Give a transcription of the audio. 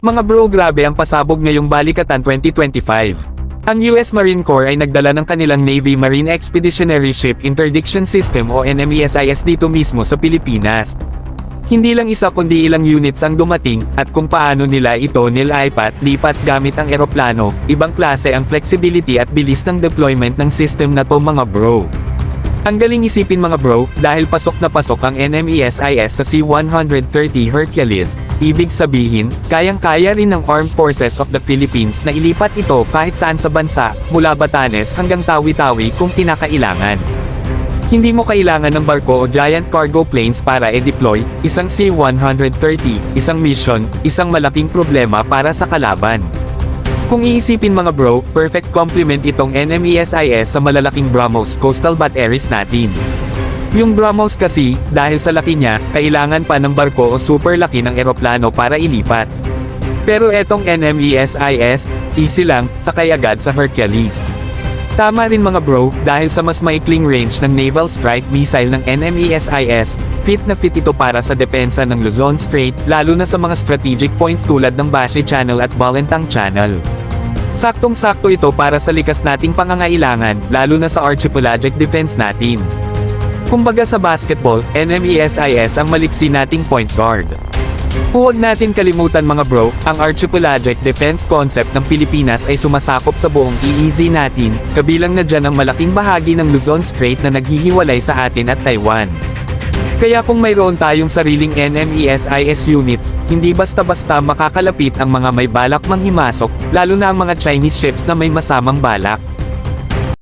Mga bro, grabe ang pasabog ngayong Balikatan 2025. Ang US Marine Corps ay nagdala ng kanilang Navy Marine Expeditionary Ship Interdiction System o NMESIS dito mismo sa Pilipinas. Hindi lang isa kundi ilang units ang dumating, at kung paano nila ito lipat gamit ang eroplano, ibang klase ang flexibility at bilis ng deployment ng system na to mga bro. Ang galing isipin mga bro, dahil pasok na pasok ang NMESIS sa C-130 Hercules, ibig sabihin, kayang-kaya rin ng Armed Forces of the Philippines na ilipat ito kahit saan sa bansa, mula Batanes hanggang Tawi-Tawi kung kinakailangan. Hindi mo kailangan ng barko o giant cargo planes para i-deploy, isang C-130, isang mission, isang malaking problema para sa kalaban. Kung iisipin mga bro, perfect complement itong NMESIS sa malalaking BrahMos coastal batteries natin. Yung BrahMos kasi, dahil sa laki niya, kailangan pa ng barko o super laki ng eroplano para ilipat. Pero etong NMESIS, easy lang, sakay agad sa Hercules. Tama rin mga bro, dahil sa mas maikling range ng naval strike missile ng NMESIS, fit na fit ito para sa depensa ng Luzon Strait, lalo na sa mga strategic points tulad ng Bashi Channel at Balintang Channel. Saktong-sakto ito para sa likas nating pangangailangan, lalo na sa archipelagic defense natin. Kumbaga sa basketball, NMESIS ang maliksi nating point guard. Huwag natin kalimutan mga bro, ang archipelagic defense concept ng Pilipinas ay sumasakop sa buong EEZ natin, kabilang na dyan ang malaking bahagi ng Luzon Strait na naghihiwalay sa atin at Taiwan. Kaya kung mayroon tayong sariling NMESIS units, hindi basta-basta makakalapit ang mga may balak manghimasok, lalo na ang mga Chinese ships na may masamang balak.